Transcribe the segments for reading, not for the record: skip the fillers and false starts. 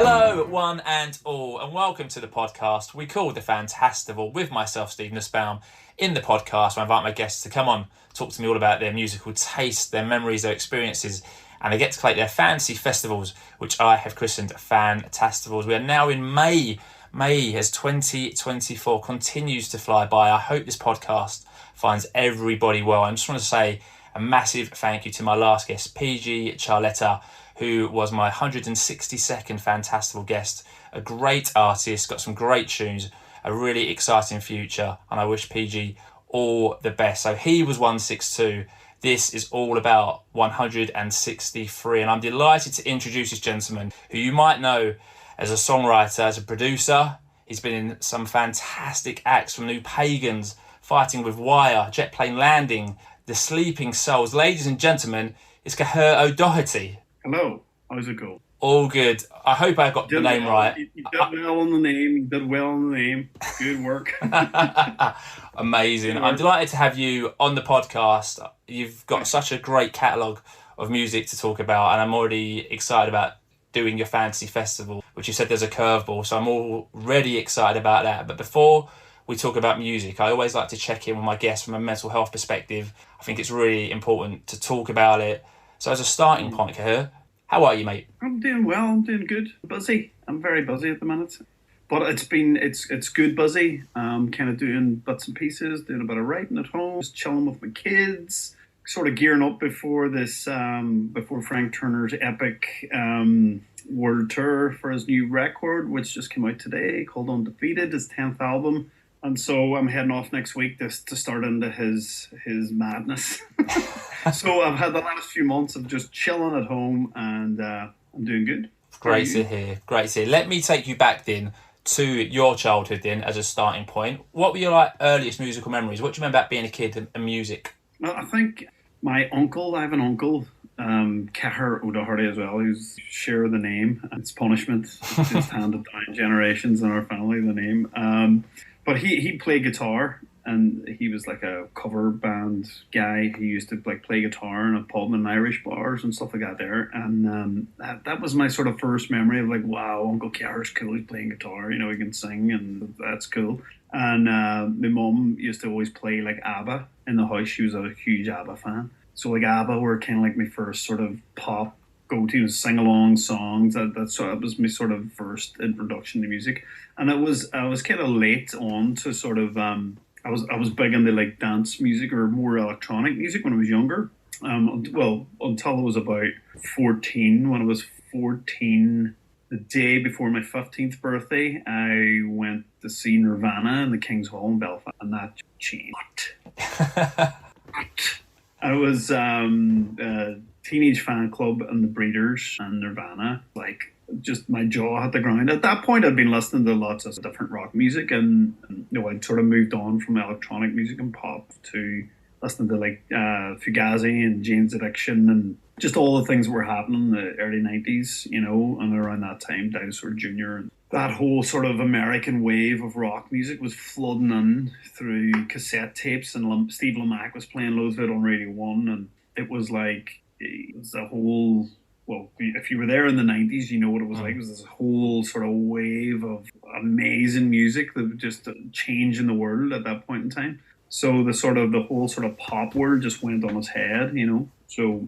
Hello, one and all, and welcome to the podcast we call the Fantastival with myself, Steve Nussbaum. In the podcast, I invite my guests to come on, talk to me all about their musical taste, their memories, their experiences, and they get to collate their fantasy festivals, which I have christened Fantastivals. We are now in May. May as 2024 continues to fly by. I hope this podcast finds everybody well. I just want to say a massive thank you to my last guest, PG Charletta, who was my 162nd Fantastival guest. A great artist, got some great tunes, a really exciting future, and I wish PG all the best. So he was 162. This is all about 163, and I'm delighted to introduce this gentleman who you might know as a songwriter, as a producer. He's been in some fantastic acts from New Pagans, Fighting with Wire, Jetplane Landing, The Sleeping Souls. Ladies and gentlemen, it's Cahir O'Doherty. Hello, how's it going? All good. I hope I got the name right. You did well on the name. You did well on the name. Good work. Amazing. I'm delighted to have you on the podcast. You've got such a great catalogue of music to talk about, and I'm already excited about doing your fantasy festival, which you said there's a curveball, so I'm already excited about that. But before we talk about music, I always like to check in with my guests from a mental health perspective. I think it's really important to talk about it. So as a starting point, Cahir, how are you, mate? I'm doing well. I'm doing good. Busy. I'm very busy at the minute. But it's good busy. Kind of doing bits and pieces, doing a bit of writing at home, just chilling with my kids, sort of gearing up before this, before Frank Turner's epic world tour for his new record, which just came out today, called Undefeated, his 10th album. And so I'm heading off next week to start into his madness. So I've had the last few months of just chilling at home, and I'm doing good. Great to hear. Great to hear. Let me take you back then to your childhood then as a starting point. What were your earliest musical memories? What do you remember about being a kid and music? Well, I think my uncle, I have an uncle, Cahir O'Doherty as well, who's share the name. It's punishment. It's just handed down generations in our family, the name. But he played guitar, and he was like a cover band guy. He used to play guitar in a pub and Irish bars and stuff like that there. And that was my sort of first memory of wow, Uncle Cahir's cool. He's playing guitar, he can sing, and that's cool. And my mum used to always play ABBA in the house. She was a huge ABBA fan. So ABBA were kind of my first sort of pop go-to sing-along songs. That was my sort of first introduction to music. And I was kind of late on to sort of I was big into dance music or more electronic music when I was younger. Until I was about 14. When I was 14, the day before my 15th birthday, I went to see Nirvana in the King's Hall in Belfast, and that changed. I was Teenage Fan Club and the Breeders and Nirvana. Just my jaw hit the ground. At that point, I'd been listening to lots of different rock music, and I'd sort of moved on from electronic music and pop to listening to Fugazi and Jane's Addiction and just all the things that were happening in the early 90s, and around that time, Dinosaur Jr. and that whole sort of American wave of rock music was flooding in through cassette tapes, and Steve Lamacq was playing loads of it on Radio 1, and it was a whole... Well, if you were there in the 90s, you know what it was like. It was this whole sort of wave of amazing music that was just changing the world at that point in time. So the whole sort of pop world just went on its head, So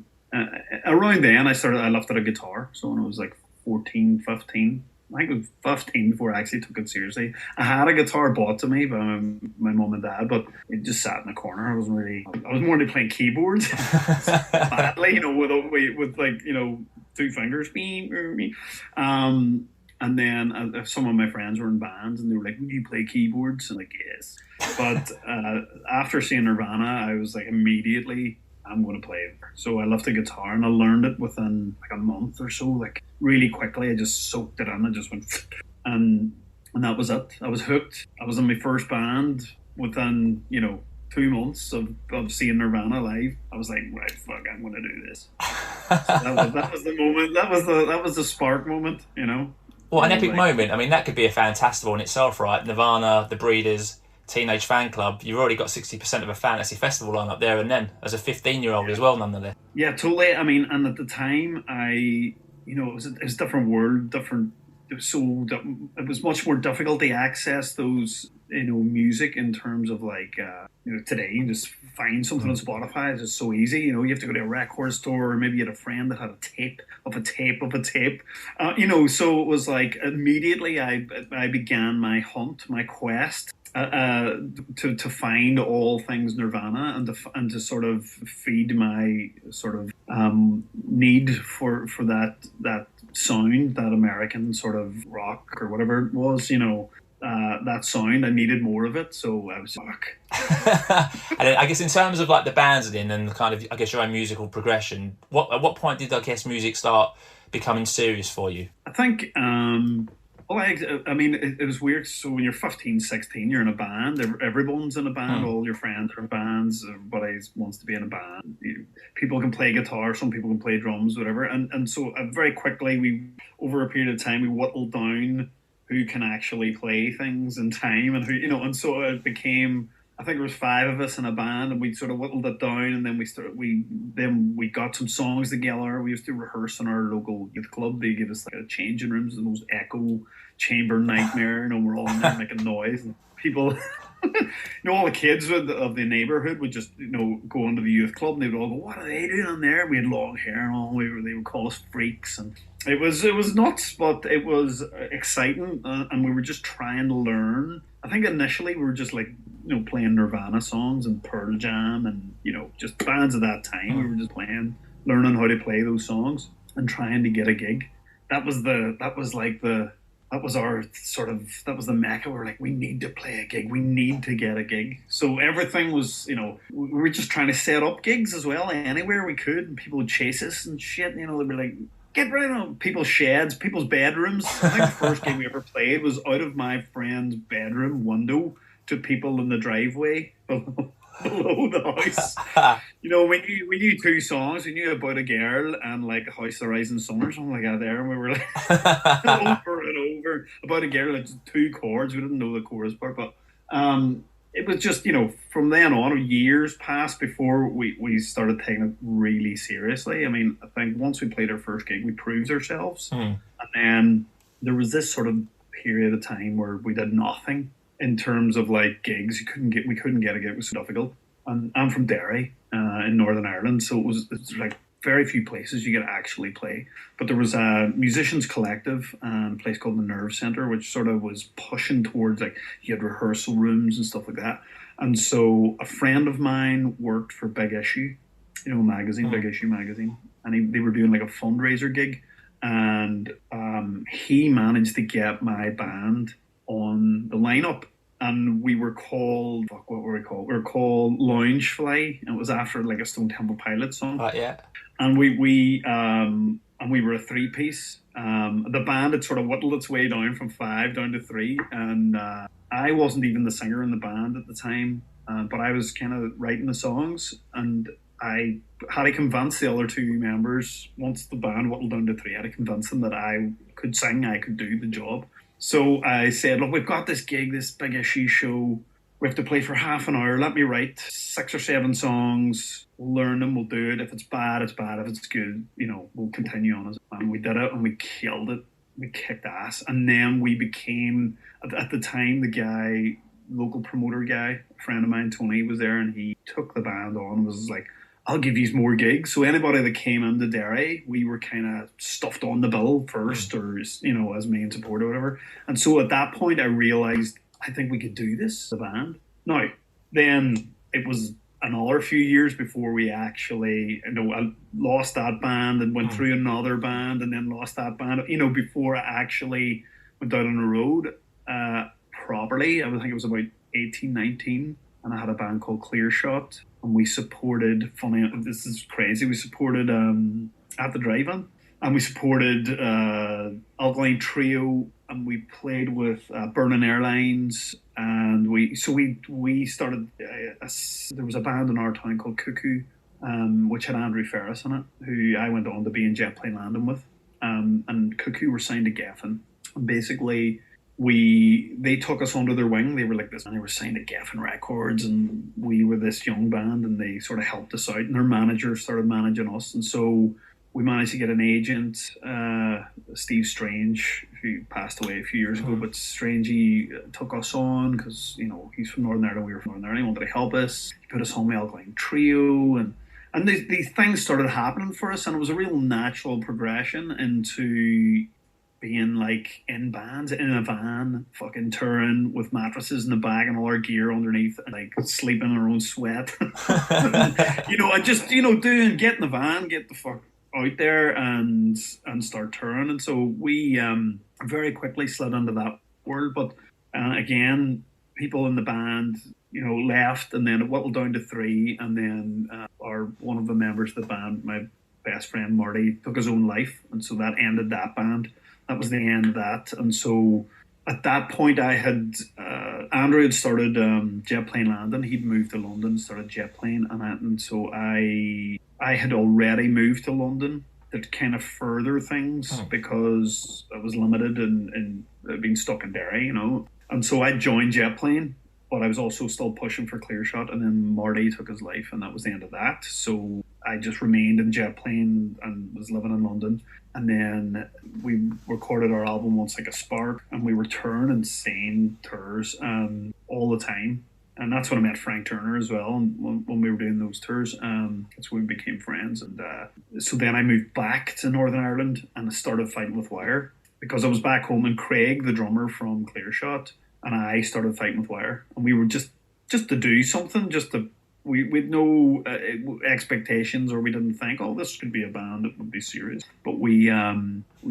around then, I lifted a guitar. So when I was 14, 15, I think it was 15 before I actually took it seriously. I had a guitar bought to me by my mum and dad, but it just sat in the corner. I was more into playing keyboards badly, with 2 fingers. And then some of my friends were in bands, and they were like, "Will you play keyboards?" And yes. But after seeing Nirvana, I was immediately, I'm going to play it. So I left the guitar, and I learned it within a month or so, really quickly. I just soaked it in. I just went, and that was it. I was hooked. I was in my first band within, 2 months of seeing Nirvana live. I was like, right, fuck, I'm going to do this. So that was the moment. That was the spark moment, What an epic moment. I mean, that could be a Fantastival in itself, right? Nirvana, The Breeders, Teenage Fan Club. You've already got 60% of a fantasy festival lineup there and then, as a 15-year-old as well, nonetheless. Yeah, totally. I mean, and at the time, it was a different world, different so it was much more difficult to access those, music in terms of like, today you just find something on Spotify. It's just so easy. You have to go to a record store, or maybe you had a friend that had a tape of a tape of a tape. So it was like immediately I began my hunt, my quest. To find all things Nirvana and to sort of feed my sort of need for that sound, that American sort of rock or whatever it was, that sound. I needed more of it, so I was fuck. And I guess in terms of like the bands and the kind of, I guess, your own musical progression, at what point did, I guess, music start becoming serious for you? I think I mean, it was weird. So when you're 15, 16, you're in a band. Everyone's in a band. All your friends are in bands. Everybody wants to be in a band. People can play guitar. Some people can play drums, whatever. And so very quickly, over a period of time, we whittled down who can actually play things in time and who, and so it became, I think there was 5 of us in a band, and we sort of whittled it down, and then we got some songs together. We used to rehearse in our local youth club. They gave us like a changing rooms, the most echo chamber nightmare. We're all in there making noise, and people, all the kids of the neighborhood would just, go into the youth club, and they would all go, "What are they doing in there?" We had long hair and all. They would call us freaks, and it was nuts, but it was exciting, and we were just trying to learn. I think initially we were just like, playing Nirvana songs and Pearl Jam and, just bands of that time. We were just learning how to play those songs and trying to get a gig. That was the mecca. We were like, we need to play a gig. We need to get a gig. So everything was, we were just trying to set up gigs as well, anywhere we could. And people would chase us and shit. They'd be like, get right on people's sheds, people's bedrooms. I think the first gig we ever played was out of my friend's bedroom window to people in the driveway below the house. We knew 2 songs. We knew About a Girl and like House of the Rising Sun or something like that there. And we were like over and over. About a Girl, like 2 chords. We didn't know the chorus part, but it was just, from then on, years passed before we started taking it really seriously. I mean, I think once we played our first gig, we proved ourselves. And then there was this sort of period of time where we did nothing in terms of like gigs. We couldn't get a gig. It was so difficult. And I'm from Derry in Northern Ireland, so it's like very few places you could actually play. But there was a musicians collective, a place called the Nerve Centre, which sort of was pushing towards, like, you had rehearsal rooms and stuff like that. And so a friend of mine worked for Big Issue, magazine, Big Issue magazine, and they were doing like a fundraiser gig, and he managed to get my band on the lineup. And we were called, what were we called? We were called Lounge Fly, and it was after like a Stone Temple Pilots song. Yeah. And we were a 3-piece. The band had sort of whittled its way down from 5 down to 3, and I wasn't even the singer in the band at the time, but I was kind of writing the songs, and I had to convince the other 2 members, once the band whittled down to 3, I had to convince them that I could sing, I could do the job. So I said, look, we've got this gig, this Big Issue show. We have to play for half an hour. Let me write 6 or 7 songs. We'll learn them. We'll do it. If it's bad, it's bad. If it's good, we'll continue on. And we did it, and we killed it. We kicked ass. And then we became, at the time, the guy, local promoter guy, a friend of mine, Tony, was there, and he took the band on and was like, I'll give you more gigs. So anybody that came into Derry, we were kind of stuffed on the bill first, or, as main support or whatever. And so at that point, I realised, I think we could do this, the band. Now, then it was another few years before we actually, I lost that band and went through another band and then lost that band, before I actually went out on the road properly. I think it was about 18, 19, and I had a band called Clearshot. And we supported, this is crazy, we supported At the Drive-In, and we supported Alkaline Trio, and we played with Burning Airlines, and we started, there was a band in our town called Cuckoo, which had Andrew Ferris in it, who I went on to be in Jetplane Landing with, and Cuckoo were signed to Geffen, and basically they took us under their wing. They were like this, and they were signed to Geffen Records, and we were this young band, and they sort of helped us out, and their manager started managing us, and so we managed to get an agent. Steve Strange, who passed away a few years ago, but Strangey took us on because, he's from Northern Ireland, we were from Northern Ireland, he wanted to help us. He put us on the Alkaline Trio, and these things started happening for us, and it was a real natural progression into being like in bands, in a van, fucking touring with mattresses in the back and all our gear underneath, and like sleeping in our own sweat. And just, get in the van, get the fuck out there and start touring. And so we very quickly slid into that world. But again, people in the band, left, and then it whittled down to 3, and then one of the members of the band, my best friend Marty, took his own life, and so that ended that band. That was the end of that. And so at that point Andrew had started Jetplane Landing. He'd moved to London, started Jetplane, and so I had already moved to London to kind of further things because I was limited and being stuck in Derry, And so I joined Jetplane, but I was also still pushing for Clearshot, and then Marty took his life, and that was the end of that. So I just remained in Jetplane and was living in London. And then we recorded our album Once Like a Spark, and we were touring and seeing tours all the time. And that's when I met Frank Turner as well, and when we were doing those tours. That's when we became friends. And so then I moved back to Northern Ireland and I started fighting with Wire because I was back home, and Craig, the drummer from Clearshot, and I started fighting with Wire. And we were just to do something, we had no expectations, or we didn't think, this could be a band that would be serious. But we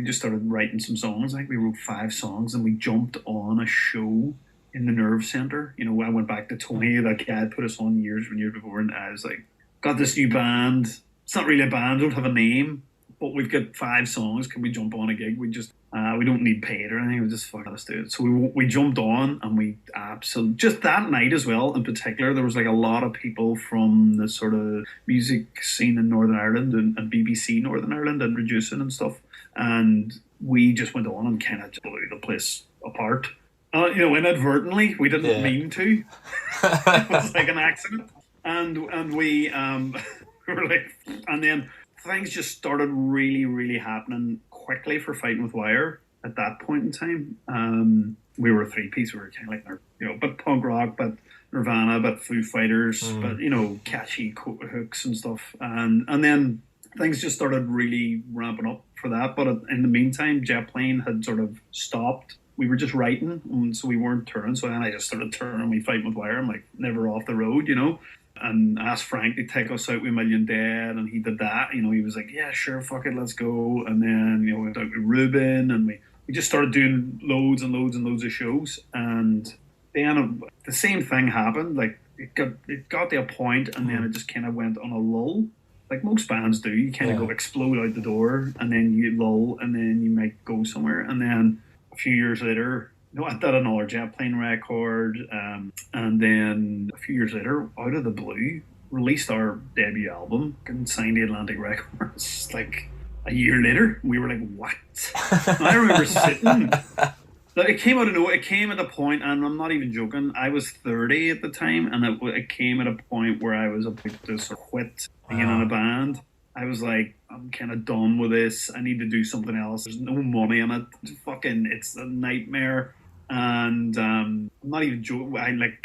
just started writing some songs. I think we wrote 5 songs, and we jumped on a show in the Nerve Centre. I went back to Tony, that guy had put us on years before, and I was like, got this new band. It's not really a band, don't have a name, but we've got 5 songs. Can we jump on a gig? We just we don't need paid or anything. We just fuck, let's do it. So we jumped on, and we absolutely, just that night as well in particular, there was like a lot of people from the sort of music scene in Northern Ireland and BBC Northern Ireland and producing and stuff, and we just went on and kind of blew the place apart. Inadvertently, we didn't mean to. It was like an accident, and we were like, and then things just started really, really happening quickly for Fighting with Wire at that point in time. We were a 3-piece. We were kind of like, but punk rock, but Nirvana, but Foo Fighters, but catchy hooks and stuff, and then things just started really ramping up for that. But in the meantime, Jetplane had sort of stopped. We were just writing, and so we weren't touring. So then I just started touring. We Fight with Wire. I'm like, never off the road, And asked Frank to take us out with Million Dead, and he did that. He was like, yeah, sure, fuck it, let's go. And then, we went out with Ruben, and we just started doing loads and loads and loads of shows. And then the same thing happened. Like, it got to a point, and then it just kind of went on a lull. Like most bands do. You kind of go explode out the door, and then you lull, and then you might go somewhere. And then a few years later, I did another Jetplane record, and then a few years later, out of the blue, released our debut album and signed the Atlantic Records like a year later. We were like, what? And I remember sitting, like, it came out of nowhere. It came at a point, and I'm not even joking, I was 30 at the time, and it came at a point where I was about to sort of quit being in a band. I was like, I'm kind of done with this. I need to do something else. There's no money in it. It's a nightmare. And I'm not even joking.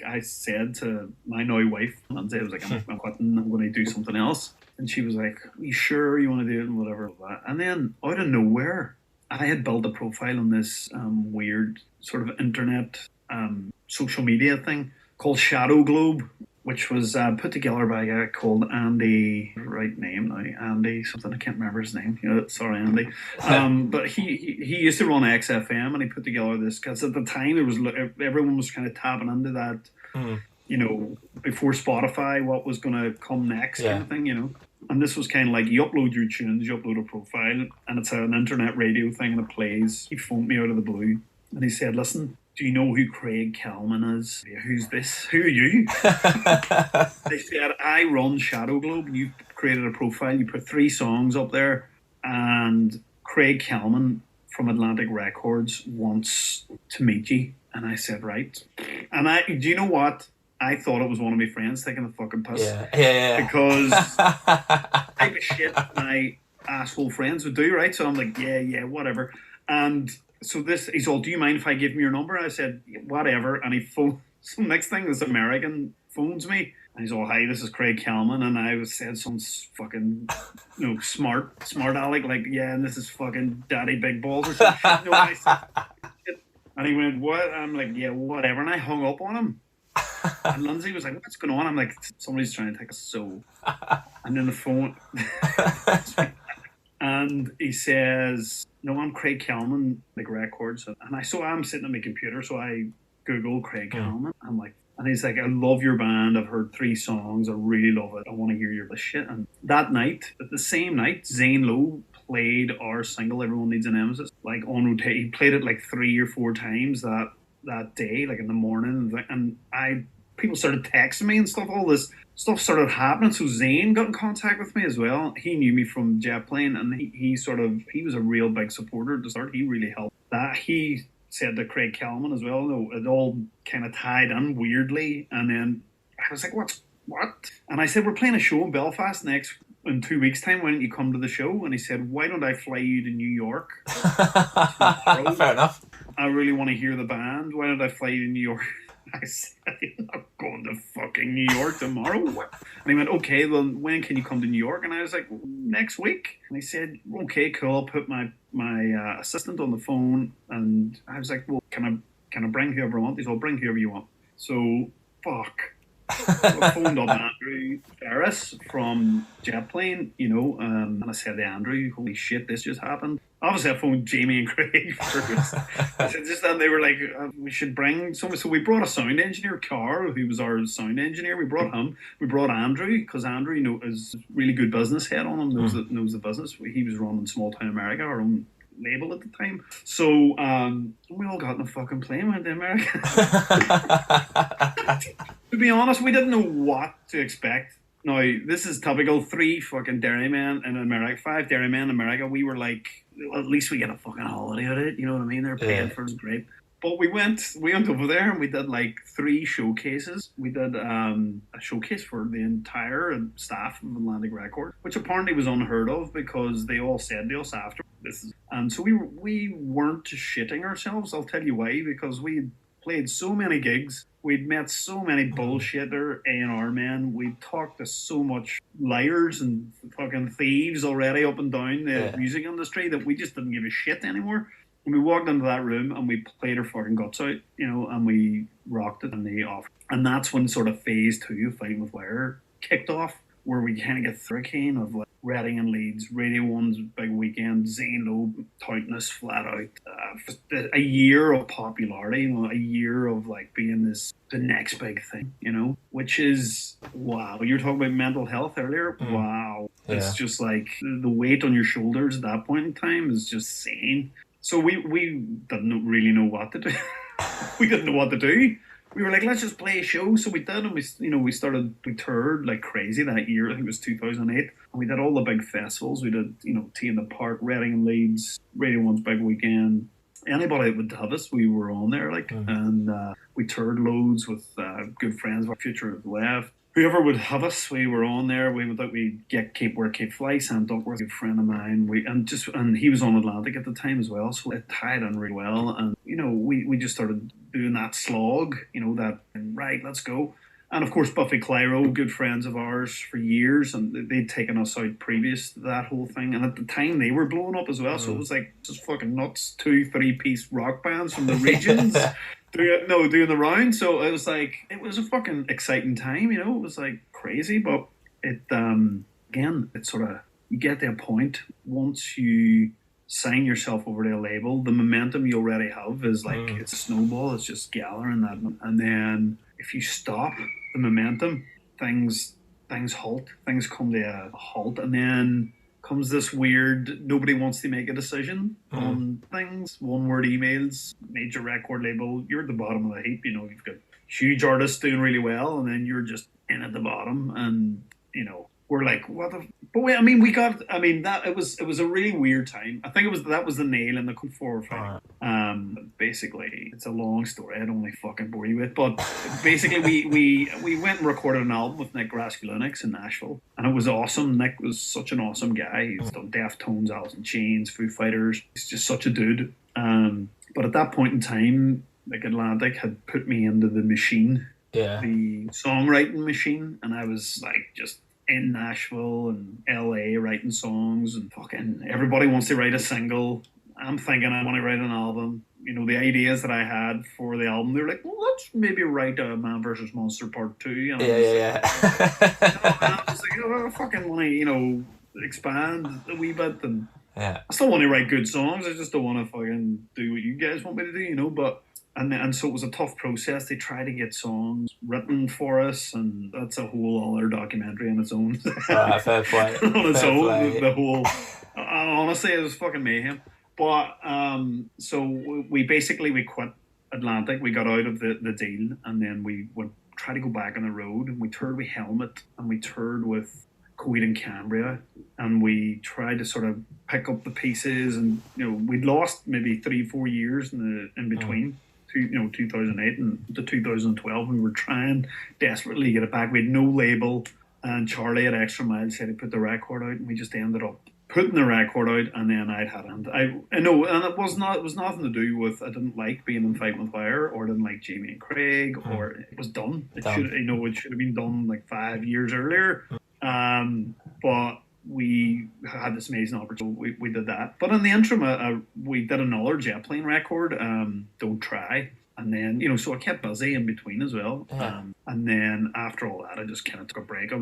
I said to my now wife, and I was like, I'm quitting. I'm going to do something else. And she was like, are you sure you want to do it? And whatever. And then out of nowhere, I had built a profile on this weird sort of internet social media thing called Shadow Globe, which was put together by a guy called Andy, right name now, Andy something, I can't remember his name. Sorry, Andy. But he used to run XFM, and he put together this, because at the time everyone was kind of tapping into that, before Spotify, what was going to come next kind of thing, And this was kind of like, you upload your tunes, you upload a profile, and it's an internet radio thing, and it plays. He phoned me out of the blue, and he said, listen, do you know who Craig Kelman is? Who's this? Who are you? They said, I run Shadow Globe. You created a profile. You put 3 songs up there. And Craig Kelman from Atlantic Records wants to meet you. And I said, right. And do you know what? I thought it was one of my friends taking the fucking piss. Yeah. Because type of shit. asshole friends would do, right? So I'm like, yeah, whatever. And so he's all, do you mind if I give him your number? I said, whatever. And he phoned. So next thing, this American phones me. And he's all, hi, this is Craig Kelman. And I was said some fucking, smart aleck, like, yeah, and this is fucking Daddy Big Balls or some shit. And I said, shit. And he went, what? I'm like, yeah, whatever. And I hung up on him. And Lindsay was like, what's going on? I'm like, somebody's trying to take us so. And then the phone. And he says, no, I'm Craig Kelman, like records. And I'm sitting at my computer, so I Google Craig Kelman. I'm like, and he's like, I love your band. I've heard 3 songs. I really love it. I want to hear your shit. And that night, the same night, Zane Lowe played our single, Everyone Needs a Nemesis, like on rotation. He played it like 3 or 4 times that day, like in the morning. And people started texting me and stuff. All this stuff started happening. So Zane got in contact with me as well. He knew me from Jetplane, and he was a real big supporter at the start. He really helped. That he said to Craig Kelman as well. No, it all kind of tied in weirdly. And then I was like, what? And I said, we're playing a show in Belfast in 2 weeks' time. Why don't you come to the show? And he said, why don't I fly you to New York? Fair enough. I really want to hear the band. Why don't I fly you to New York? I said, I'm not going to fucking New York tomorrow. And he went, okay, well, when can you come to New York? And I was like, next week. And he said, okay, cool. I'll put my assistant on the phone. And I was like, well, can I bring whoever I want? He's all, bring whoever you want. So, fuck. So I phoned up Andrew Ferris from Jetplane, and I said to Andrew, holy shit, this just happened. Obviously, I phoned Jamie and Craig first. And they were like, we should bring somebody. So we brought a sound engineer, Carl, who was our sound engineer. We brought him. We brought Andrew, because Andrew is really good business head on him, knows the business. He was running Small Town America, our own label at the time. So we all got in the fucking plane, went to America. To be honest, we didn't know what to expect. Now, this is typical. 3 fucking dairymen in America, 5 dairymen in America. We were like, well, at least we get a fucking holiday out of it. You know what I mean? They're paying for it. Great. But we went over there and we did like 3 showcases. We did a showcase for the entire staff of Atlantic Records, which apparently was unheard of because they all said to us after and so we weren't shitting ourselves. I'll tell you why, because we played so many gigs. We'd met so many bullshitter A&R men. We'd talked to so much liars and fucking thieves already up and down the music industry that we just didn't give a shit anymore. And we walked into that room and we played our fucking guts out, and we rocked it in the off. And that's when sort of phase 2 of Fighting with Wire kicked off, where we kind of get hurricane of like Reading and Leeds, Radio 1's big weekend, Zane Lowe touting us flat out. A year of popularity, a year of like being the next big thing, which is, wow. You were talking about mental health earlier. Wow. Yeah. It's just like the weight on your shoulders at that point in time is just insane. So we didn't really know what to do. We didn't know what to do. We were like, let's just play a show. So we did, and we toured like crazy that year. I think it was 2008. And we did all the big festivals. We did, Tea in the Park, Reading and Leeds, Radio 1's big weekend. Anybody that would have us, we were on there, and we toured loads with good friends of our Future of the Left. Whoever would have us, we were on there. We get Cape Where Cape Fly, Sam Duckworth, a good friend of mine. And he was on Atlantic at the time as well, so it tied in really well. And we just started doing that slog, that right, let's go. And of course, Buffy Clyro, good friends of ours for years, and they'd taken us out previous to that whole thing. And at the time, they were blowing up as well. So it was like just fucking nuts, 2-3-piece rock bands from the regions. Doing the round. So it was a fucking exciting time, it was like crazy, but it again, it's sort of, you get to a point once you sign yourself over to a label, the momentum you already have is like it's a snowball, it's just gathering that, and then if you stop the momentum, things halt, things come to a halt, and then comes this weird, nobody wants to make a decision on things, one-word emails, major record label, you're at the bottom of the heap, you've got huge artists doing really well, and then you're just in at the bottom, and, we're like, what the? But wait, I mean, we got. I mean, that it was a really weird time. I think that was the nail in the forward fight. Basically, it's a long story. I don't want to fucking bore you with, but basically, we went and recorded an album with Nick Raskulinix in Nashville, and it was awesome. Nick was such an awesome guy. He's done Deftones, Alice in Chains, Foo Fighters. He's just such a dude. But at that point in time, like Atlantic had put me into the machine, the songwriting machine, and I was like just in Nashville and LA writing songs, and fucking everybody wants to write a single. I'm thinking I want to write an album. You know, the ideas that I had for the album, they were like, well, let's maybe write a Man vs. Monster Part 2. You know, yeah. I was like, I fucking want to, you know, expand a wee bit, and I still want to write good songs. I just don't want to fucking do what you guys want me to do, you know, but And so it was a tough process. They tried to get songs written for us, and that's a whole other documentary on its own. Fair play. On its own, the whole. Honestly, it was fucking mayhem. But so we quit Atlantic. We got out of the deal, and then we would try to go back on the road. And we toured with Helmet, and we toured with Coed and Cambria, and we tried to sort of pick up the pieces. And you know, we'd lost maybe 3-4 years in between. 2008 and to 2012, we were trying desperately to get it back. We had no label, and Charlie at Extra Mile said he put the record out, and we just ended up putting the record out. And then I know, and it was nothing to do with I didn't like being in Fight with Fire, or I didn't like Jamie and Craig, or it was done. It should have been done like 5 years earlier. But we had this amazing opportunity. We did that. But in the interim, we did another Jetplane record, Don't Try. And then, you know, so I kept busy in between as well. And then after all that, I just kind of took a break.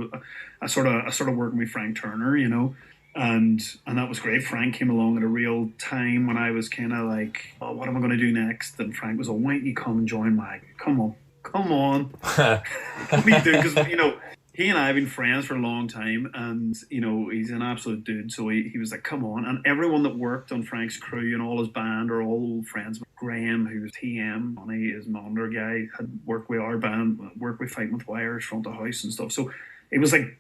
I sort of worked with Frank Turner, you know, and that was great. Frank came along at a real time when I was kind of like, oh, what am I going to do next? And Frank was, why don't you come and join come on. What me do? Because, you know, he and I have been friends for a long time, and, you know, he's an absolute dude. So he was like, come on. And everyone that worked on Frank's crew and all his band are all old friends. Graham, who was TM, Money, his monitor guy, had worked with our band, worked with Fighting with Wires, Front of House and stuff. So it was like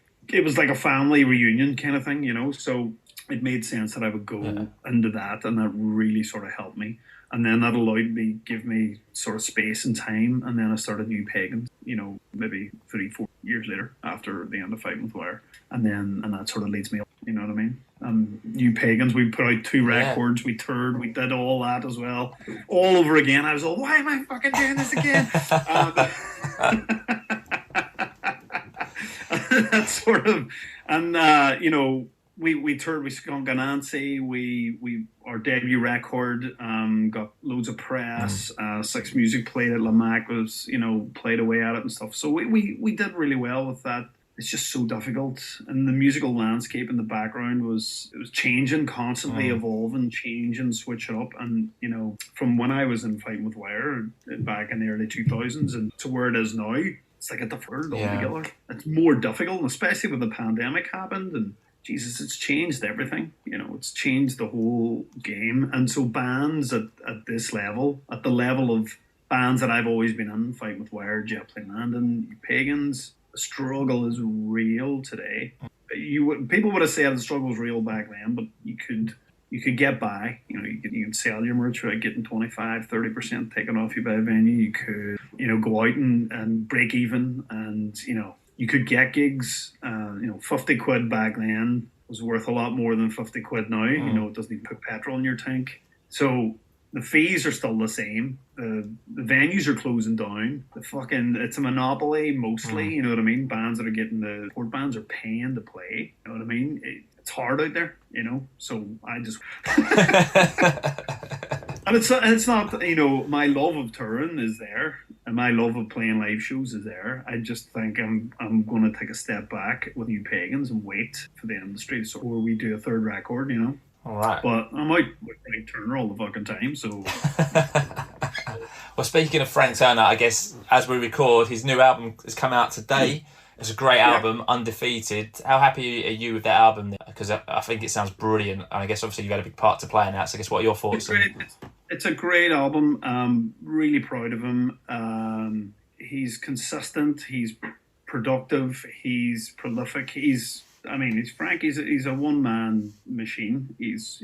a family reunion kind of thing, you know. So it made sense that I would go into that, and that really sort of helped me. And then that allowed me, give me sort of space and time. And then I started New Pagans, you know, maybe 3-4 years later after the end of Fighting with Wire. And that sort of leads me up, you know what I mean? New Pagans, we put out 2 records, we toured, we did all that as well. All over again. I was like, why am I fucking doing this again? That sort of, and, you know, we toured with Skunk Anansi. We our debut record got loads of press. Six Music played at Lamac, was, you know, played away at it and stuff. So we did really well with that. It's just so difficult, and the musical landscape in the background was changing, constantly evolving, changing, switching up. And, you know, from when I was in Fighting with Wire back in the early 2000s and to where it is now, it's like a different altogether. It's more difficult, and especially when the pandemic happened, and Jesus, it's changed everything. You know, it's changed the whole game. And so bands at this level, at the level of bands that I've always been in, Fight with Wire, Jetplane Landing, Pagans, the struggle is real today. People would have said the struggle was real back then, but you could get by. You know, you could sell your merch without getting 25-30% taken off you by a venue. You could, you know, go out and break even, and, you know, you could get gigs. You know, 50 quid back then was worth a lot more than 50 quid now. You know, it doesn't even put petrol in your tank. So the fees are still the same. The venues are closing down. It's a monopoly mostly. You know what I mean? Bands that are getting the support bands are paying to play. You know what I mean? It's hard out there, you know. So I just and it's not, you know, my love of touring is there, and my love of playing live shows is there. I just think I'm going to take a step back with New Pagans and wait for the industry, so where we do a third record, you know. All right. But I'm out with Frank Turner all the fucking time, so. Well, speaking of Frank Turner, I guess as we record, his new album has come out today. It's a great album, Undefeated. How happy are you with that album? Because I think it sounds brilliant. And I guess obviously you've had a big part to play in that. So I guess what are your thoughts? It's a great album. Really proud of him. He's consistent. He's productive. He's prolific. He's I mean, he's Frank. He's a one man machine. He's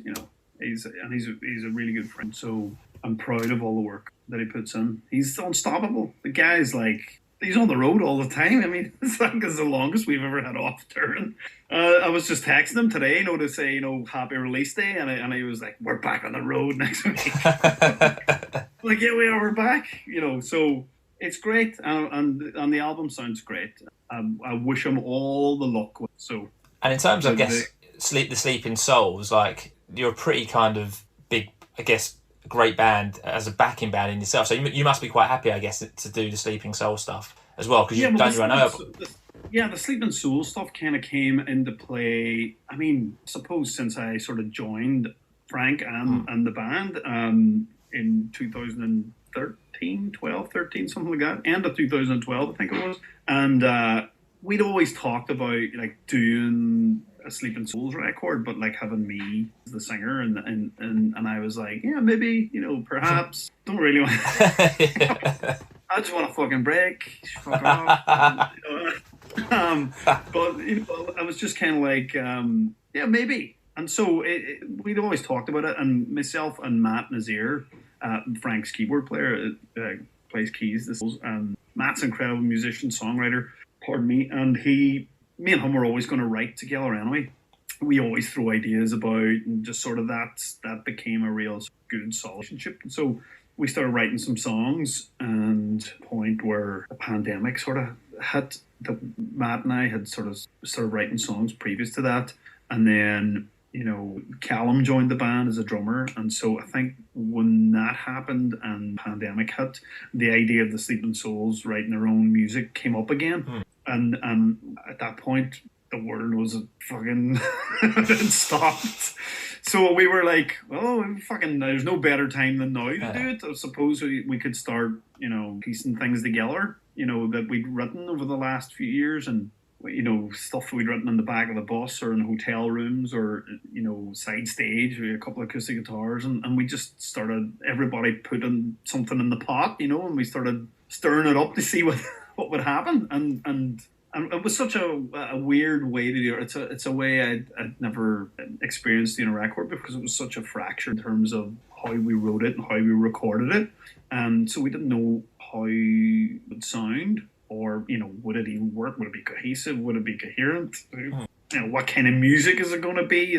he's a really good friend. So I'm proud of all the work that he puts in. He's unstoppable. The guy's like, he's on the road all the time. I mean, it's like it's the longest we've ever had off touring. I was just texting him today, to say, happy release day, and he was like, we're back on the road next week. Like, yeah, we are. We're back. So it's great, and the album sounds great. I wish him all the luck. So, and in terms of, I guess, the Sleeping Souls, like, you're a pretty kind of big, I guess, great band as a backing band in yourself. So you must be quite happy, I guess, to do the Sleeping Soul stuff as well, because you've done your own album. Yeah, the Sleeping Soul stuff kind of came into play. I mean, I suppose since I sort of joined Frank and the band in 2013, 12, 13, something like that. End of 2012, I think it was. And we'd always talked about like doing a Sleeping Souls record, but like having me as the singer, and I was like, yeah, maybe, perhaps. Don't really want. I just want a fucking break. Fuck off. But I was just kind of like, yeah, maybe. And so we'd always talked about it, and myself and Matt Nazir, Frank's keyboard player, plays keys. Matt's an incredible musician, songwriter. Pardon me, and me and him were always going to write together anyway. We always throw ideas about, and just sort of that became a real good solid relationship. And so we started writing some songs, and a point where the pandemic sort of hit. Matt and I had sort of started writing songs previous to that, and then Callum joined the band as a drummer, and so I think when that happened and pandemic hit, the idea of the Sleeping Souls writing their own music came up again. And at that point, the world was fucking it stopped. So we were like, well, fucking, there's no better time than now to do it. I suppose we could start, piecing things together, that we'd written over the last few years, and stuff we'd written in the back of the bus or in hotel rooms or, side stage with a couple of acoustic guitars. And we just started, everybody putting something in the pot, and we started stirring it up to see what would happen. And it was such a weird way to do it. It's a way I'd never experienced in a record, because it was such a fracture in terms of how we wrote it and how we recorded it. And so we didn't know how it would sound, or, would it even work? Would it be cohesive? Would it be coherent? What kind of music is it going to be?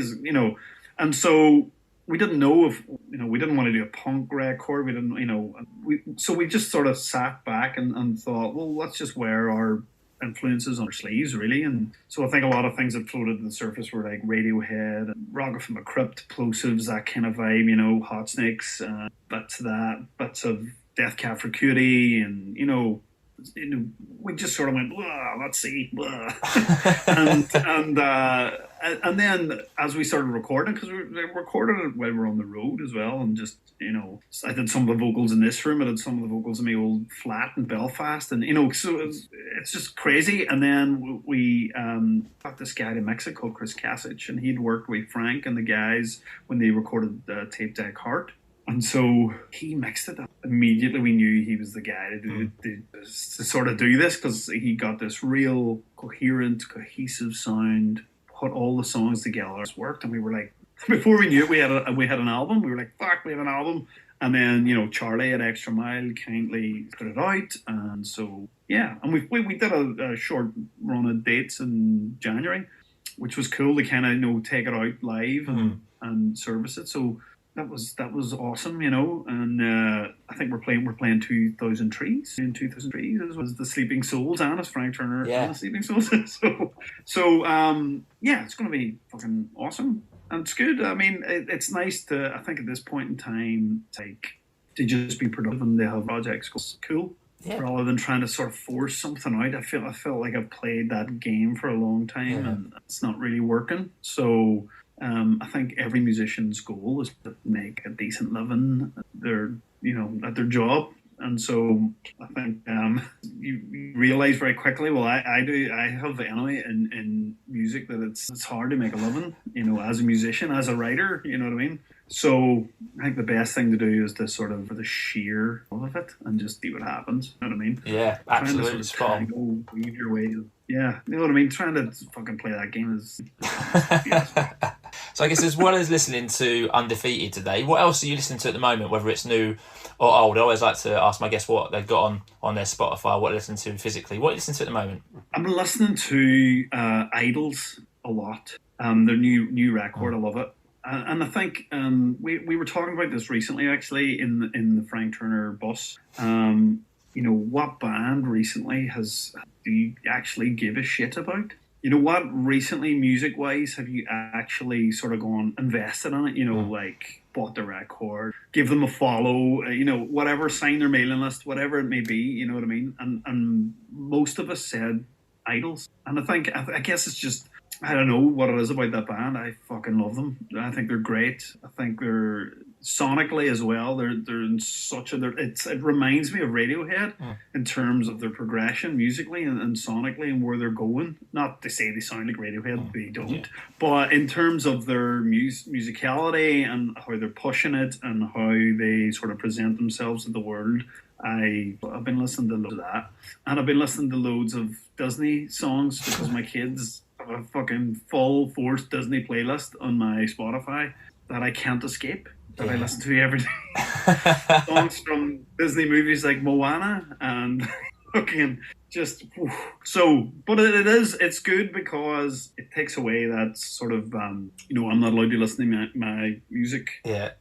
And so we didn't know if, we didn't want to do a punk record. We didn't, so we just sort of sat back and thought, well, let's just wear our influences on our sleeves, really. And so I think a lot of things that floated to the surface were like Radiohead, Rocket from a Crypt, Plosives, that kind of vibe, Hot Snakes, bits of Death Cab for Cutie, and, we just sort of went, let's see. And then as we started recording, because we recorded it while we were on the road as well, and just, I did some of the vocals in this room, I did some of the vocals in my old flat in Belfast, and, so it's just crazy. And then we got this guy in Mexico called Chris Kasich, and he'd worked with Frank and the guys when they recorded Tape Deck Heart. And so he mixed it up. Immediately we knew he was the guy to sort of do this, because he got this real coherent, cohesive sound, put all the songs together. It worked, and we were like, before we knew it, we had an album. We were like, fuck, we have an album. And then, Charlie at Extra Mile kindly put it out. And so, yeah. And we did a short run of dates in January, which was cool to kind of, take it out live and service it. So that was awesome, and I think we're playing 2000 Trees. In 2000 Trees was the Sleeping Souls, and it's Frank Turner and the Sleeping Souls. so yeah, it's going to be fucking awesome, and it's good. I mean, it's nice to, I think at this point in time, to just be productive and to have projects. It's cool. Yeah. Rather than trying to sort of force something out. I felt like I've played that game for a long time, and it's not really working. So I think every musician's goal is to make a decent living at their job. And so I think you realize very quickly, well, I have anyway in music, that it's hard to make a living, as a musician, as a writer, you know what I mean? So I think the best thing to do is to sort of the sheer of it and just see what happens. You know what I mean? Yeah, Trying to absolutely sort of spot on. weave your way. Yeah, you know what I mean? Trying to fucking play that game is So I guess as well as listening to Undefeated today, what else are you listening to at the moment, whether it's new or old? I always like to ask my guests what they've got on their Spotify, what they're listening to physically. What are you listening to at the moment? I'm listening to Idols a lot. Their new record, I love it. And I think we were talking about this recently, actually, in the Frank Turner bus. You know, what band recently do you actually give a shit about? You know, what recently, music-wise, have you actually sort of gone invested in it? You know, like bought the record, give them a follow, you know, whatever, sign their mailing list, whatever it may be, you know what I mean? And most of us said Idols. And I guess it's just, I don't know what it is about that band. I fucking love them. I think they're great. I think they're sonically as well. They're in such a. It reminds me of Radiohead in terms of their progression musically and sonically and where they're going. Not to say they sound like Radiohead, they don't. But in terms of their musicality and how they're pushing it and how they sort of present themselves to the world. I've been listening to loads of that, and I've been listening to loads of Disney songs because my kids have a fucking full force Disney playlist on my Spotify that I can't escape, that I listen to every day. Songs from Disney movies like Moana and fucking just so. But it's good because it takes away that sort of you know, I'm not allowed to listen to my music. Yeah,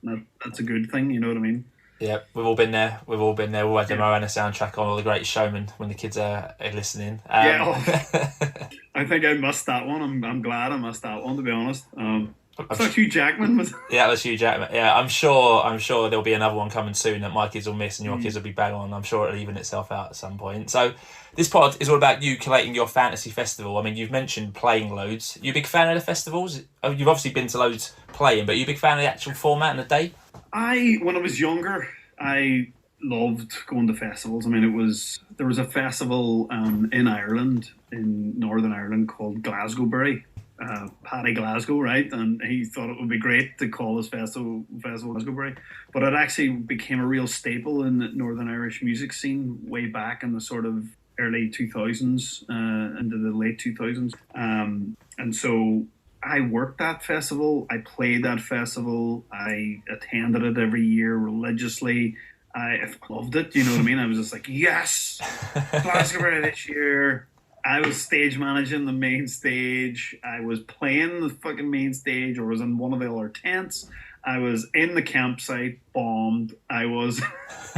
that's a good thing. You know what I mean? Yeah, we've all been there. We've had the Moana soundtrack on, all the Great Showman when the kids are listening. I think I missed that one. I'm glad I missed that one, to be honest. So Hugh Jackman was. Yeah, that was Hugh Jackman. Yeah, I'm sure there'll be another one coming soon that my kids will miss and your kids will be bang on. I'm sure it'll even itself out at some point. So this pod is all about you collating your fantasy festival. I mean, you've mentioned playing loads. You a big fan of the festivals? You've obviously been to loads playing, but are you a big fan of the actual format and the day? When I was younger, I loved going to festivals. I mean, there was a festival in Ireland, in Northern Ireland, called Glasgowbury. Paddy Glasgow, right? And he thought it would be great to call this festival Glasgowbury. But it actually became a real staple in the Northern Irish music scene way back in the sort of early 2000s, into the late 2000s. And so I worked that festival. I played that festival. I attended it every year religiously. I loved it. You know what I mean? I was just like, yes, Glasgowbury this year. I was stage managing the main stage. I was playing the fucking main stage, or was in one of the other tents. I was in the campsite, bombed. I was, you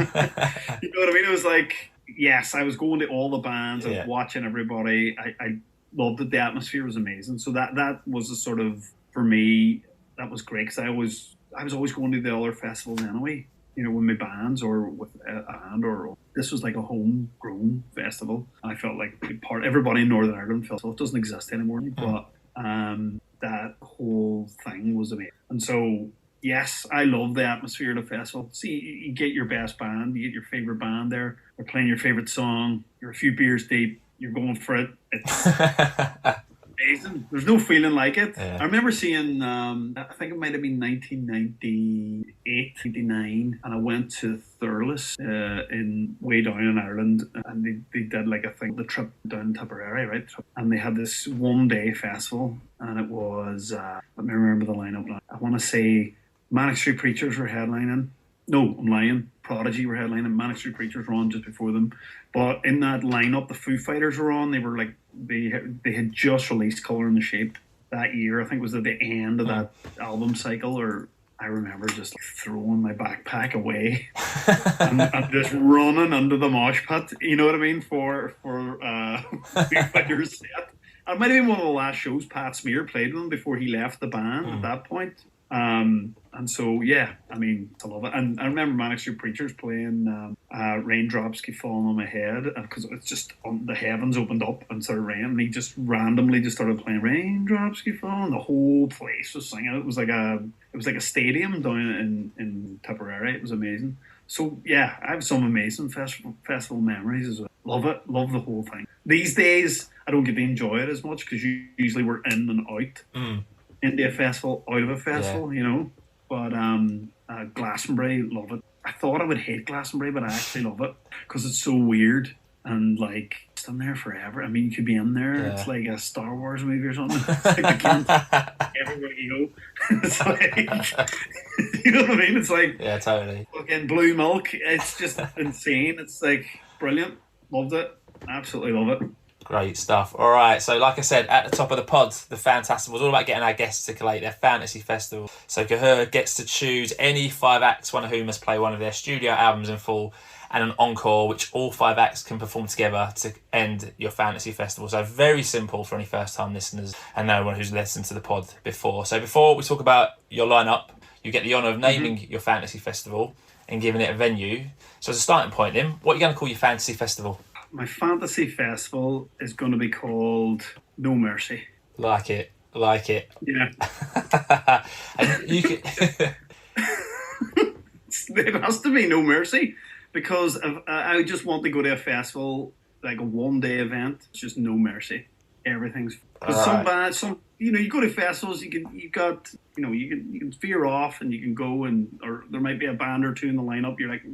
know what I mean? It was like, yes, I was going to all the bands. I was watching everybody. I loved it. The atmosphere was amazing. So that was a sort of, for me, that was great because I was always going to the other festivals anyway. You know, with my bands or with a band, or this was like a homegrown festival. I felt like everybody in Northern Ireland felt it doesn't exist anymore. But that whole thing was amazing. And so, yes, I love the atmosphere of the festival. See, you get your best band, you get your favorite band there. They're playing your favorite song. You're a few beers deep. You're going for it. It's amazing. There's no feeling like it. Yeah. I remember seeing, I think it might have been 1998, 99, and I went to Thurles in way down in Ireland, and they did like a thing, the trip down Tipperary, right? And they had this one-day festival, and it was, let me remember the lineup now. I want to say Manic Street Preachers were headlining. No, I'm lying. Prodigy were headlining. Manic Street Preachers were on just before them. But in that lineup, the Foo Fighters were on. They were like, they had just released Colour in the Shape that year. I think it was at the end of that album cycle. Or I remember just throwing my backpack away and just running under the mosh pit. You know what I mean? For Foo Fighters set. It might have been one of the last shows Pat Smear played with them before he left the band at that point. And so, yeah, I mean, I love it. And I remember Manic Street Preachers playing Raindrops Keep Falling on My Head, because it's just the heavens opened up and started raining, and he just randomly just started playing Raindrops Keep Falling. The whole place was singing. It was like a stadium down in Tipperary. It was amazing. So, yeah, I have some amazing festival memories as well. Love it. Love the whole thing. These days, I don't get to enjoy it as much because usually we're in and out. Into a festival, out of a festival, you know. But Glastonbury, love it. I thought I would hate Glastonbury, but I actually love it because it's so weird and like it's in there forever. I mean, you could be in there. Yeah. It's like a Star Wars movie or something. It's like the camp everywhere you go. It's like, you know what I mean? It's like, yeah, totally. Fucking blue milk. It's just insane. It's like brilliant. Loved it. Absolutely love it. Great stuff. All right, so like I said at the top of the pod, the Fantastival is all about getting our guests to collate their fantasy festival. So Cahir gets to choose any 5 acts, one of whom must play one of their studio albums in full, and an encore, which all 5 acts can perform together to end your fantasy festival. So very simple for any first-time listeners and no one who's listened to the pod before. So before we talk about your lineup, you get the honour of naming your fantasy festival and giving it a venue. So as a starting point, then, what are you going to call your fantasy festival? My fantasy festival is going to be called No Mercy. Like it. Yeah. You could... It has to be No Mercy because I just want to go to a festival, like a one-day event. It's just No Mercy. Everything's right. You go to festivals, you can veer off and you can go or there might be a band or two in the lineup. You're like,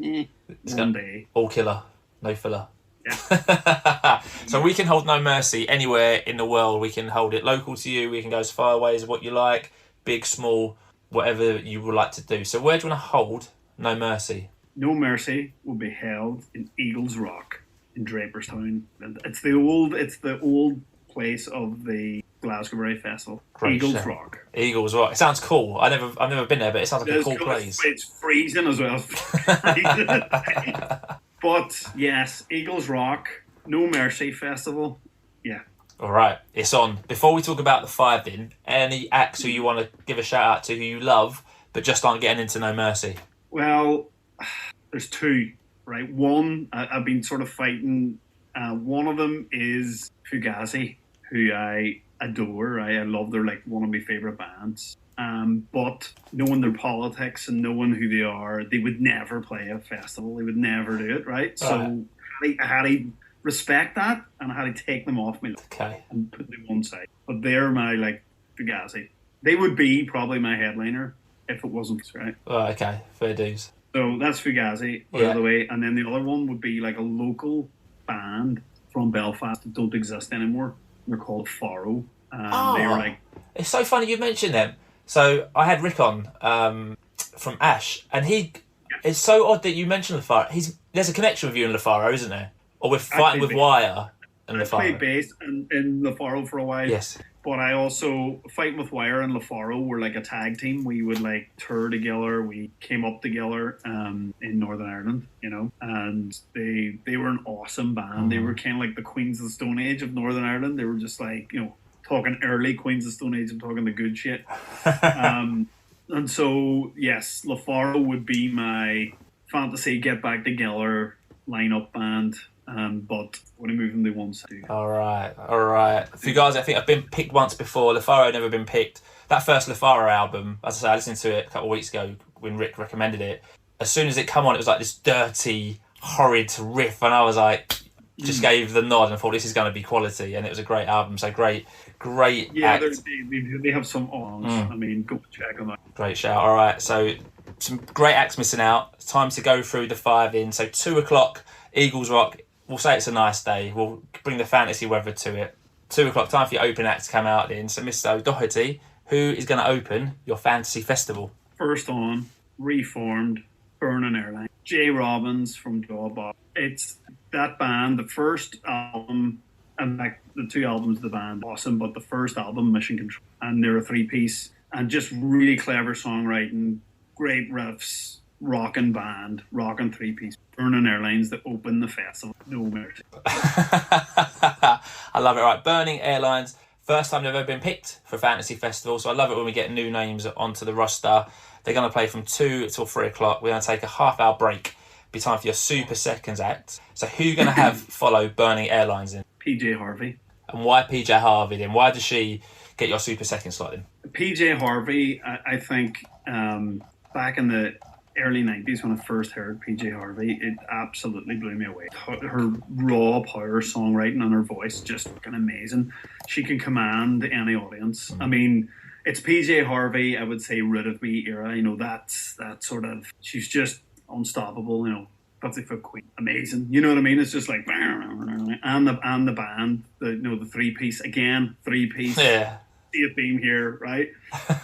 one day. All killer, no filler. Yeah. So we can hold No Mercy anywhere in the world. We can hold it local to you. We can go as far away as what you like, big, small, whatever you would like to do. So where do you want to hold No Mercy? No Mercy will be held in Eagles Rock in Draperstown. And it's the old place of the Glastonbury Festival. Great Eagles show. Rock. Eagles Rock. It sounds cool. I've never been there, but it sounds like a cool place. It's freezing as well. But yes, Eagles Rock, No Mercy Festival. Yeah. All right, it's on. Before we talk about the 5 then, any acts who you want to give a shout out to who you love but just aren't getting into No Mercy? Well, there's 2, right? One, I've been sort of fighting. One of them is Fugazi, who I adore. I love. They're like one of my favourite bands. But knowing their politics and knowing who they are, they would never play a festival. They would never do it, right? So I had to respect that and I had to take them off me and put them one side. But they're my, Fugazi. They would be probably my headliner if it wasn't, right? Oh, okay. Fair dues. So that's Fugazi, by the way. And then the other one would be like a local band from Belfast that don't exist anymore. They're called Faro. They're like... It's so funny you mentioned them. So I had Rick on from Ash, and it's so odd that you mentioned LaFaro. There's a connection with you and LaFaro, isn't there? Or with Fighting with Wire and LaFaro. I played bass in LaFaro for a while. Yes. But I also, Fighting with Wire and LaFaro were like a tag team. We would tour together. We came up together in Northern Ireland, and they were an awesome band. They were kind of like the Queens of the Stone Age of Northern Ireland. They were just talking early Queens of Stone Age. I'm talking the good shit. And so, yes, LaFaro would be my fantasy get back together lineup band. But when I move them to one side. All right. Fugazi, I think I've been picked once before. LaFaro had never been picked. That first LaFaro album, as I say, I listened to it a couple of weeks ago when Rick recommended it. As soon as it come on, it was like this dirty, horrid riff, and I was like, just gave the nod and thought this is going to be quality, and it was a great album. So great yeah, act. They have some songs. I mean, go check them out. Great shout. All right, so some great acts missing out. It's time to go through the 5 in. So 2:00, Eagles Rock. We'll say it's a nice day. We'll bring the fantasy weather to it. 2:00, time for your open act to come out in. So Mr O'Doherty, who is going to open your fantasy festival? First on, Reformed, Burning Airline. Jay Robbins from Jawbox. It's that band, the first album, and the 2 albums of the band, awesome, but the first album, Mission Control, and they're a 3-piece, and just really clever songwriting, great riffs, rockin' band, rockin' 3-piece. Burning Airlines that open the festival. No mercy. I love it. Right, Burning Airlines, first time they've ever been picked for Fantasy Festival, so I love it when we get new names onto the roster. They're going to play from 2 till 3:00. We're going to take a half-hour break. Be time for your Super Seconds act. So who are you going to have follow Burning Airlines in? PJ Harvey. And why PJ Harvey then? Why does she get your Super Second slot in? PJ Harvey, I think, back in the early 90s when I first heard PJ Harvey, it absolutely blew me away. Her raw power songwriting and her voice, just fucking amazing. She can command any audience. I mean, it's PJ Harvey, I would say, Rid of Me era. That's that sort of, she's just unstoppable. 50-foot Queen, amazing. You know what I mean? It's just like, and the band, the three piece. Yeah. See a theme here, right?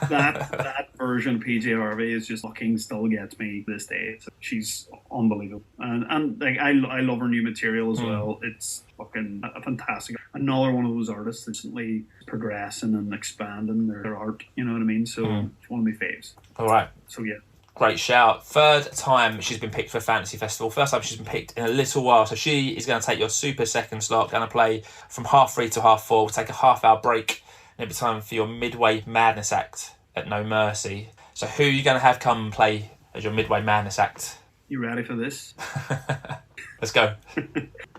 That version of PJ Harvey is just fucking still gets me this day. So she's unbelievable, and like I love her new material as well. It's fucking fantastic. Another one of those artists that's recently progressing and expanding their art. You know what I mean? So it's one of my faves. All right. So yeah. Great shout. Third time she's been picked for Fantasy Festival. First time she's been picked in a little while. So she is going to take your super second slot, going to play from 3:30 to 4:30. We'll take a half-hour break. And it'll be time for your Midway Madness act at No Mercy. So who are you going to have come play as your Midway Madness act? You ready for this? Let's go.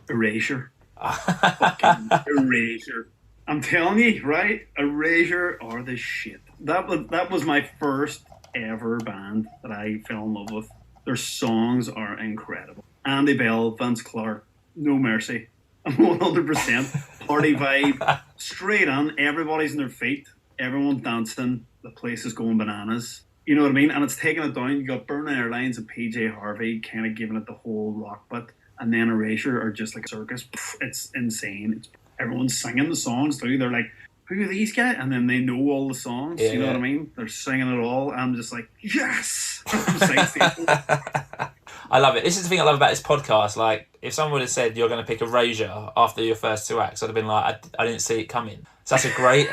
Erasure. Fucking Erasure. I'm telling you, right? Erasure are the shit. That was my first ever band that I fell in love with. Their songs are incredible. Andy Bell, Vince Clarke, No Mercy. 100% party vibe, straight on. Everybody's on their feet, everyone's dancing, the place is going bananas. You know what I mean? And it's taking it down. You got Burning Airlines and PJ Harvey kind of giving it the whole rock bit, and then Erasure are just like a circus. It's insane. Everyone's singing the songs too. They're like, who are these guys? And then they know all the songs. You know what I mean? They're singing it all. I'm just like, yes. I love it. This is the thing I love about this podcast. Like, if someone would have said you're going to pick Erasure after your first two acts, I'd have been like, I didn't see it coming. So that's a great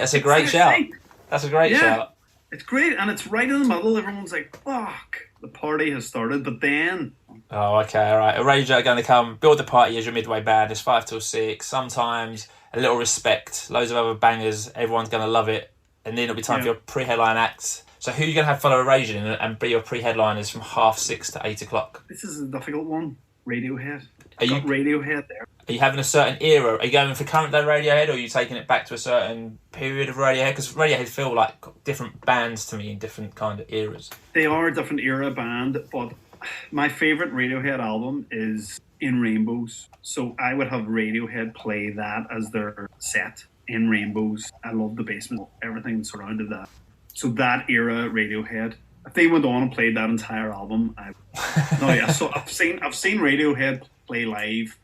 shout. That's a great shout. It's great, and it's right in the middle. Everyone's like, fuck, the party has started. But then... Oh, okay, all right. Erasure are going to come, build the party as your Midway band. It's 5 till 6. Sometimes a little respect, loads of other bangers. Everyone's going to love it. And then it'll be time for your pre-headline acts. So who are you going to have follow Erasure and be your pre-headliners from 6:30 to 8 o'clock? This is a difficult one. Radiohead. Got Radiohead there. Are you having a certain era? Are you going for current day Radiohead, or are you taking it back to a certain period of Radiohead? Because Radiohead feel like different bands to me in different kind of eras. They are a different era band, but my favourite Radiohead album is In Rainbows. So I would have Radiohead play that as their set, In Rainbows. I love the basement, everything surrounded that. So that era Radiohead. If they went on and played that entire album, So I've seen Radiohead play live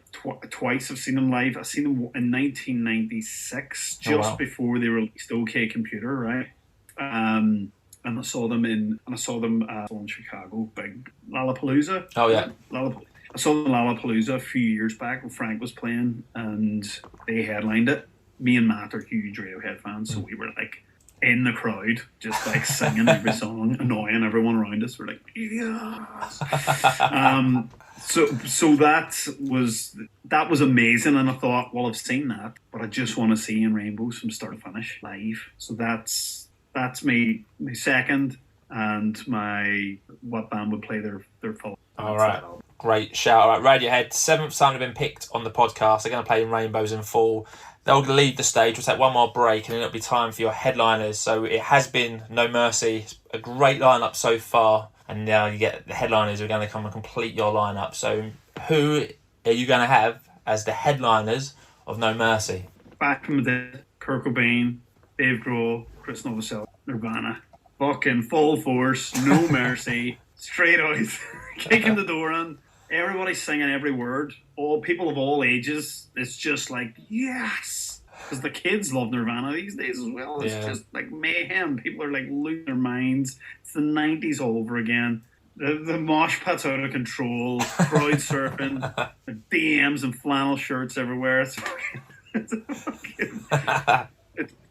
twice. I've seen them live. I've seen them in 1996, just before they released OK Computer, right? And I saw them in Chicago, big Lollapalooza. Oh yeah, I saw them Lollapalooza a few years back when Frank was playing, and they headlined it. Me and Matt are huge Radiohead fans, so we were like in the crowd, just like singing every song, annoying everyone around us. We're like, yes. So that was amazing, and I thought, well, I've seen that, but I just want to see In Rainbows from start to finish live. So that's my second, and what band would play their full. All right, great shout. All right, Radiohead, 7th time they've been picked on the podcast. They're going to play In Rainbows in full. They'll lead the stage. We'll take one more break, and then it'll be time for your headliners. So it has been No Mercy, a great lineup so far, and now you get the headliners who are going to come and complete your lineup. So who are you going to have as the headliners of No Mercy? Back from the dead, Kurt Cobain, Dave Grohl, Chris Novoselic, Nirvana, fucking full force, No Mercy, straight out, kicking the door in. Everybody's singing every word. All people of all ages. It's just like, yes, because the kids love Nirvana these days as well. It's just like mayhem. People are like losing their minds. It's the 90s all over again. The mosh pit's out of control. Crowd surfing. The DMs and flannel shirts everywhere. It's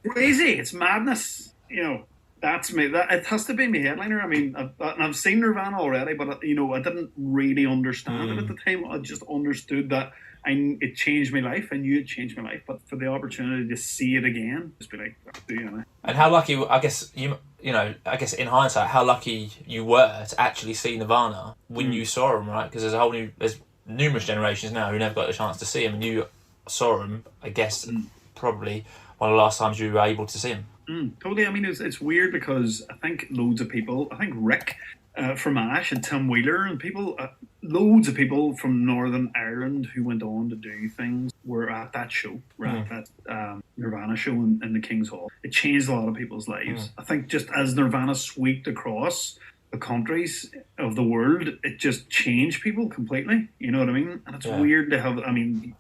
crazy. It's madness. That's me. It has to be my headliner. I mean, I've seen Nirvana already, but I didn't really understand it at the time. I just understood that it changed my life. I knew it changed my life, but for the opportunity to see it again, just be like, And how lucky, I guess I guess in hindsight, how lucky you were to actually see Nirvana when you saw them, right? Because there's numerous generations now who never got the chance to see them, and you saw them. I guess probably one of the last times you were able to see them. Totally. I mean, it's weird because I think loads of people, I think Rick from Ash and Tim Wheeler and people, loads of people from Northern Ireland who went on to do things were at that show, were at that Nirvana show in the King's Hall. It changed a lot of people's lives. I think just as Nirvana swept across the countries of the world, it just changed people completely. You know what I mean? And it's weird to have, I mean,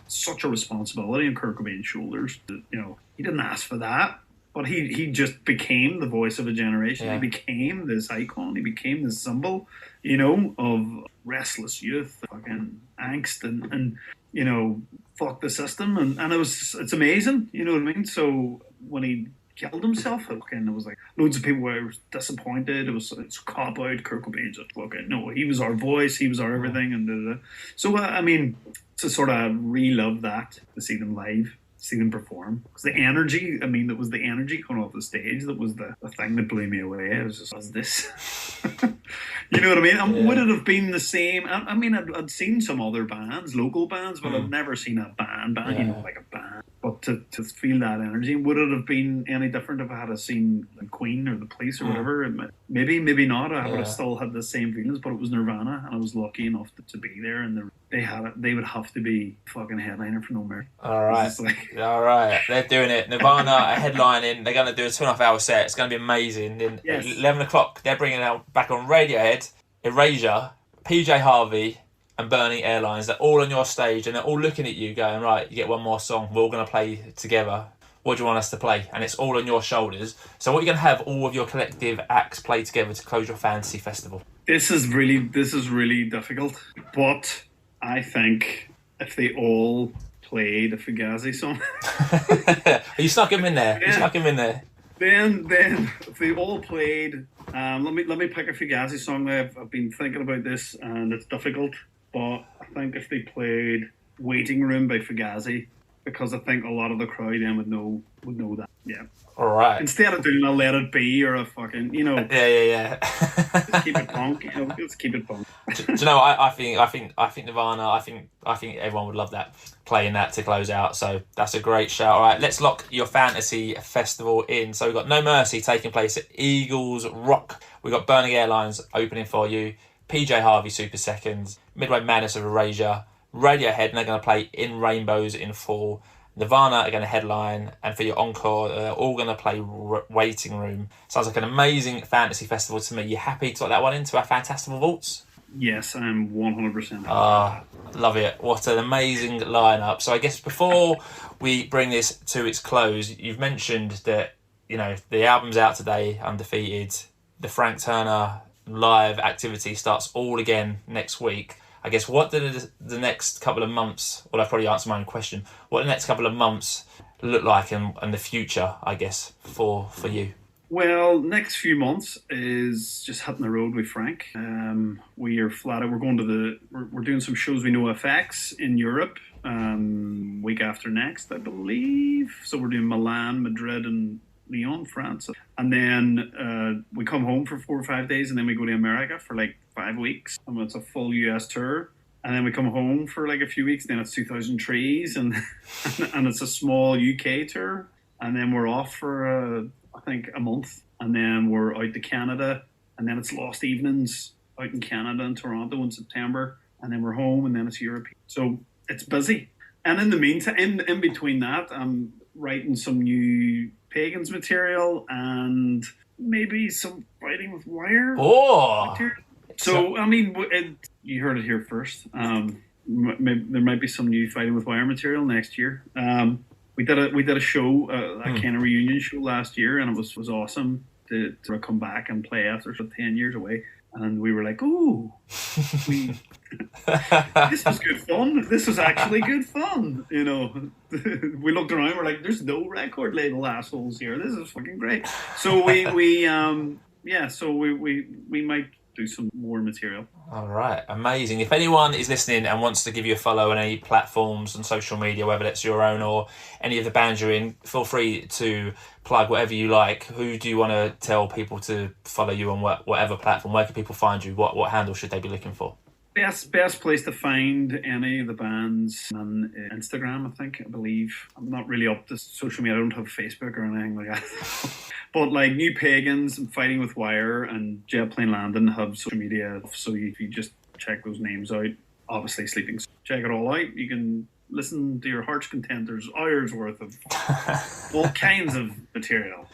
such a responsibility on Kurt Cobain's shoulders. You know, he didn't ask for that. But he just became the voice of a generation. He became this icon. He became this symbol, you know, of restless youth, fucking angst, and you know, fuck the system. And it's amazing, you know what I mean? So when he killed himself, it was like loads of people were disappointed. It's a cop out. Kurt Cobain just fucking no. He was our voice. He was our everything. And so I mean, to sort of relive that, to see them live. See them perform, because the energy, I mean, that was the energy coming off the stage that was the thing that blew me away. It was just, was this you know what I mean? Would it have been the same? I mean, I'd seen some other bands, local bands, but I'd never seen a band, you know, like a band. But to feel that energy, would it have been any different if I had seen the Queen or the Police or whatever? Maybe not. I would have still had the same feelings, but it was Nirvana, and I was lucky enough to be there, and they would have to be fucking headliner for No Mercy. All right, they're doing it. Nirvana are headlining. They're going to do a 2.5-hour set. It's going to be amazing. Then at 11 o'clock, they're bringing out back on Radiohead, Erasure, PJ Harvey, and Burning Airlines. They're all on your stage, and they're all looking at you going, right, you get one more song. We're all going to play together. What do you want us to play? And it's all on your shoulders. So what, you're going to have all of your collective acts play together to close your fantasy festival? This is really difficult. But I think if they all played a Fugazi song... You snuck him in there. Then if they all played... let me pick a Fugazi song. I've been thinking about this, and it's difficult. But I think if they played Waiting Room by Fugazi, because I think a lot of the crowd then would know that. Yeah. All right. Instead of doing a Let It Be or a fucking, you know. Yeah. Just keep it punk. You know, just keep it punk. Do you know? I think Nirvana. I think everyone would love that, playing that to close out. So that's a great shout. All right, let's lock your fantasy festival in. So we've got No Mercy taking place at Eagles Rock. We've got Burning Airlines opening for you. PJ Harvey Super Seconds. Midway Madness of Erasure. Radiohead, and they're going to play In Rainbows in Fall. Nirvana are going to headline, and for your encore, they're all going to play Waiting Room. Sounds like an amazing fantasy festival to me. You happy to put that one into our Fantastival Vaults? Yes, I'm 100%. Love it. What an amazing lineup. So I guess before we bring this to its close, you've mentioned that, you know, the album's out today, Undefeated. The Frank Turner live activity starts all again next week. I guess what did the next couple of months, well, I've probably answered my own question, what the next couple of months look like and the future, I guess, for you? Next few months is just hitting the road with Frank. We are flat out. We're doing some shows with NoFX in Europe week after next, I believe. So we're doing Milan, Madrid, and Lyon, France. And then we come home for 4 or 5 days, and then we go to America for like 5 weeks. And it's a full US tour. And then we come home for like a few weeks. Then it's 2000 Trees, and it's a small UK tour. And then we're off for I think a month. And then we're out to Canada. And then it's Lost Evenings out in Canada and Toronto in September. And then we're home, and then it's Europe. So it's busy. And in the meantime, in between that, I'm writing some new Pagans material and maybe some Fighting with Wire. Material. So, I mean, you heard it here first. There might be some new Fighting with Wire material next year. We did a show, a kind of reunion show last year, and it was awesome to come back and play after 10 years away. And we were like, ooh, this was good fun. This was actually good fun. You know, we looked around, we're like, there's no record label assholes here. This is fucking great. So we might do some more material. All right, amazing. If anyone is listening and wants to give you a follow on any platforms on social media, whether that's your own or any of the bands you're in, feel free to plug whatever you like. Who do you want to tell people to follow you on whatever platform? Where can people find you? What handle should they be looking for? Best place to find any of the bands on Instagram, I believe. I'm not really up to social media. I don't have Facebook or anything like that. But like New Pagans and Fighting with Wire and Jetplane Landing have social media. So if you just check those names out. Obviously, Sleeping. Check it all out. You can listen to your heart's content. There's hours worth of all kinds of material.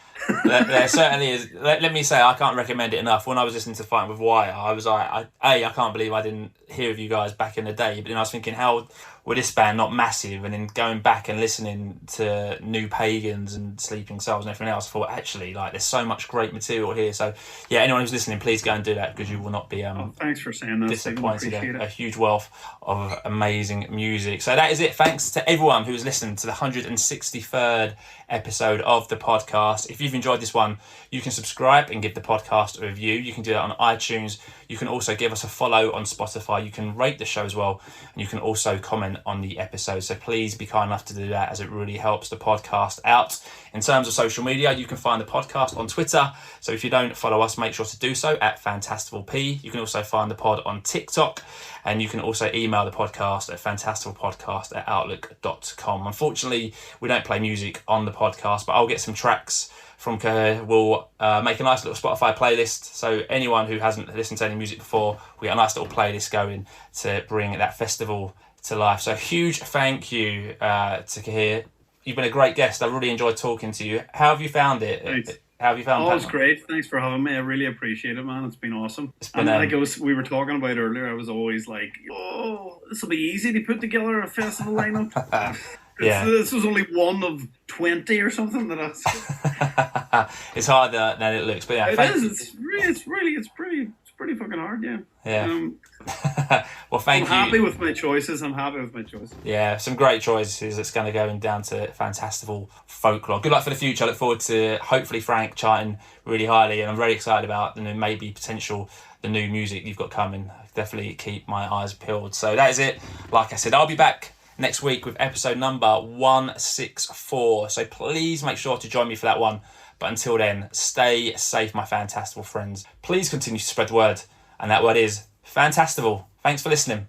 There certainly is. Let me say, I can't recommend it enough. When I was listening to Fighting with Wire, I was like, I can't believe I didn't hear of you guys back in the day. But then I was thinking, how were this band not massive? And then going back and listening to New Pagans and Sleeping Souls and everything else, I thought, actually, like, there's so much great material here. So, yeah, anyone who's listening, please go and do that, because you will not be thanks for saying that. disappointed. A huge wealth of amazing music. So that is it. Thanks to everyone who's listened to the 163rd episode of the podcast. If you've enjoyed this one, you can subscribe and give the podcast a review. You can do that on iTunes. You can also give us a follow on Spotify. You can rate the show as well, and you can also comment on the episode. So please be kind enough to do that, as it really helps the podcast out. In terms of social media, you can find the podcast on Twitter. So if you don't follow us, make sure to do so at Fantastival P. You can also find the pod on TikTok, and you can also email the podcast at fantastivalpodcast@outlook.com. Unfortunately, we don't play music on the podcast, but I'll get some tracks from Cahir. We'll make a nice little Spotify playlist. So anyone who hasn't listened to any music before, we get a nice little playlist going to bring that festival to life. So huge thank you to Cahir. You've been a great guest. I really enjoyed talking to you. How have you found it? Thanks. How have you found it? Oh, it's great. Thanks for having me. I really appreciate it, man. It's been awesome. It's been, we were talking about earlier, I was always like, oh, this will be easy to put together a festival lineup. Yeah. This was only one of 20 or something that I was... It's harder than it looks, but yeah. It is. It's pretty fucking hard, yeah. Yeah. Well, thank you. I'm happy with my choices. Yeah, some great choices. It's going to go down to Fantastival folklore. Good luck for the future. I look forward to, hopefully, Frank charting really highly, and I'm very excited about the new music you've got coming. Definitely keep my eyes peeled. So that is it. Like I said, I'll be back next week with episode number 164. So please make sure to join me for that one. But until then, stay safe, my Fantastival friends. Please continue to spread the word, and that word is Fantastival. Thanks for listening.